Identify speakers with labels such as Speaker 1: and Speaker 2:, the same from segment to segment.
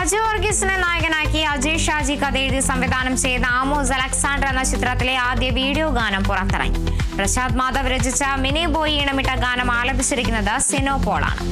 Speaker 1: അജു വർഗീസിനെ നായകനാക്കി അജയ് ഷാജി കഥ എഴുതി സംവിധാനം ചെയ്ത ആമോസ് അലക്സാണ്ടർ എന്ന ചിത്രത്തിലെ ആദ്യ വീഡിയോ ഗാനം പുറത്തിറങ്ങി. പ്രശാന്ത് മാധവ് രചിച്ച മിനി ബോയ് ഈണമിട്ട ഗാനം ആലപിച്ചിരിക്കുന്നത് സിനോ പോളാണ്.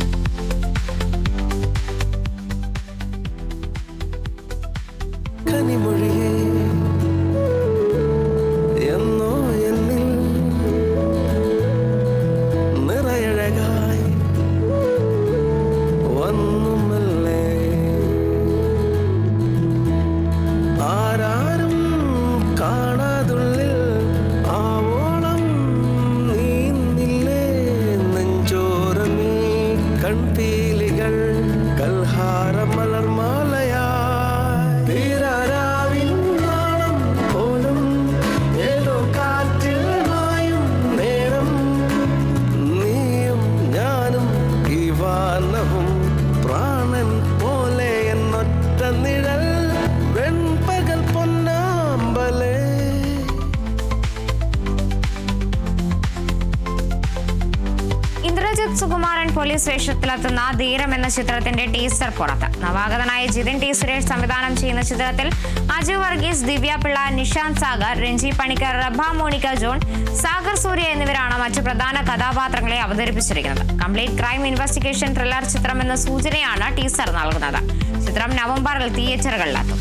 Speaker 1: സുകുമാരൻ പോലീസ് വേഷത്തിലെത്തുന്ന ധീരം എന്ന ചിത്രത്തിന്റെ ടീസർ പുറത്ത്. നവാഗതനായ ജിതിൻ ടി സുരേഷ് സംവിധാനം ചെയ്യുന്ന ചിത്രത്തിൽ അജു വർഗീസ്, ദിവ്യ പിള്ള, നിഷാന്ത് സാഗർ, രഞ്ജി പണിക്കർ, റബ മോണിക്ക ജോൺ, സാഗർ സൂര്യ എന്നിവരാണ് മറ്റു പ്രധാന കഥാപാത്രങ്ങളെ അവതരിപ്പിച്ചിരിക്കുന്നത്. കംപ്ലീറ്റ് ക്രൈം ഇൻവെസ്റ്റിഗേഷൻ ത്രില്ലർ ചിത്രം എന്ന സൂചനയാണ് ടീസർ നൽകുന്നത്. ചിത്രം നവംബറിൽ തിയേറ്ററുകളിലെത്തും.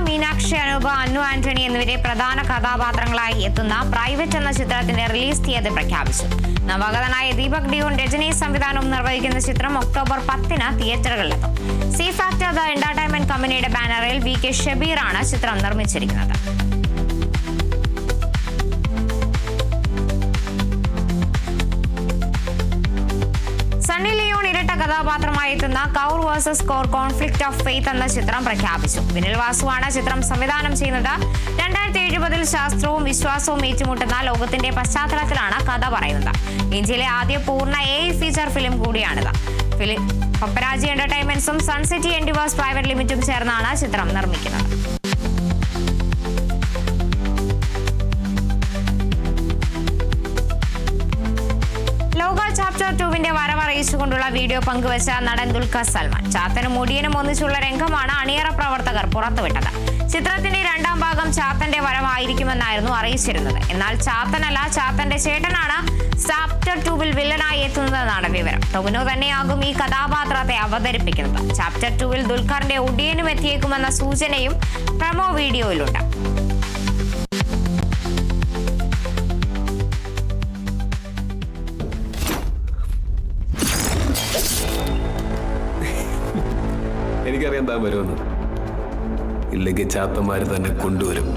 Speaker 1: മീനാക്ഷി, അനൂപ, അന്നു ആന്റണി എന്നിവരെ പ്രധാന കഥാപാത്രങ്ങളായി എത്തുന്ന പ്രൈവറ്റ് എന്ന ചിത്രത്തിന്റെ റിലീസ് തീയതി പ്രഖ്യാപിച്ചു. നവാഗതനായ ദീപക് ഡിയോൺ രചനയും സംവിധാനവും നിർവഹിക്കുന്ന ചിത്രം ഒക്ടോബർ 10 തിയേറ്ററുകളിലെത്തും. സി ഫാക്ടർ ദ എന്റർടൈൻമെന്റ് കമ്പനിയുടെ ബാനറിൽ VK ഷബീറാണ് ചിത്രം നിർമ്മിച്ചിരിക്കുന്നത്. സണ്ണി ലിയോൺ ഇരട്ട കഥാപാത്രമായി എത്തുന്ന Kaur versus core conflict of faith എന്ന ചിത്രം പ്രഖ്യാപിച്ചു. വിനിൽ വാസുവാണ് ചിത്രം സംവിധാനം ചെയ്യുന്നത്. 2070 ശാസ്ത്രവും വിശ്വാസവും ഏറ്റുമുട്ടുന്ന ലോകത്തിന്റെ പശ്ചാത്തലത്തിലാണ് കഥ പറയുന്നത്. ഇന്ത്യയിലെ ആദ്യ പൂർണ്ണ AI ഫീച്ചർ ഫിലിം കൂടിയാണിത്. പപ്പരാജി എന്റർടൈൻമെന്റ്സും സൺസിറ്റി എൻഡിവേഴ്സ് പ്രൈവറ്റ് ലിമിറ്റും ചേർന്നാണ് ചിത്രം നിർമ്മിക്കുന്നത്. ചാപ്റ്റർ 2 വരവറിയിച്ചുകൊണ്ടുള്ള വീഡിയോ പങ്കുവച്ച നടൻ ദുൽഖർ സൽമാൻ. ചാത്തനും മുടിയനും ഒന്നിച്ചുള്ള രംഗമാണ് അണിയറ പ്രവർത്തകർ പുറത്തുവിട്ടത്. ചിത്രത്തിന്റെ 2ാം ഭാഗം ചാത്തന്റെ വരവായിരിക്കുമെന്നായിരുന്നു അറിയിച്ചിരുന്നത്. എന്നാൽ ചാത്തനല്ല, ചാത്തന്റെ ചേട്ടനാണ് ചാപ്റ്റർ 2 വില്ലനായി എത്തുന്നതെന്നാണ് വിവരം. ടൊവിനോ തന്നെയാകും ഈ കഥാപാത്രത്തെ അവതരിപ്പിക്കുന്നത്. ചാപ്റ്റർ 2 ദുൽഖറിന്റെ ഒടിയനും എത്തിയേക്കുമെന്ന സൂചനയും പ്രമോ വീഡിയോയിലുണ്ട്.
Speaker 2: എനിക്കറിയാൻ താൻ വരുമെന്ന്. ഇല്ലെങ്കിൽ ചാത്തന്മാര് തന്നെ കൊണ്ടുവരും.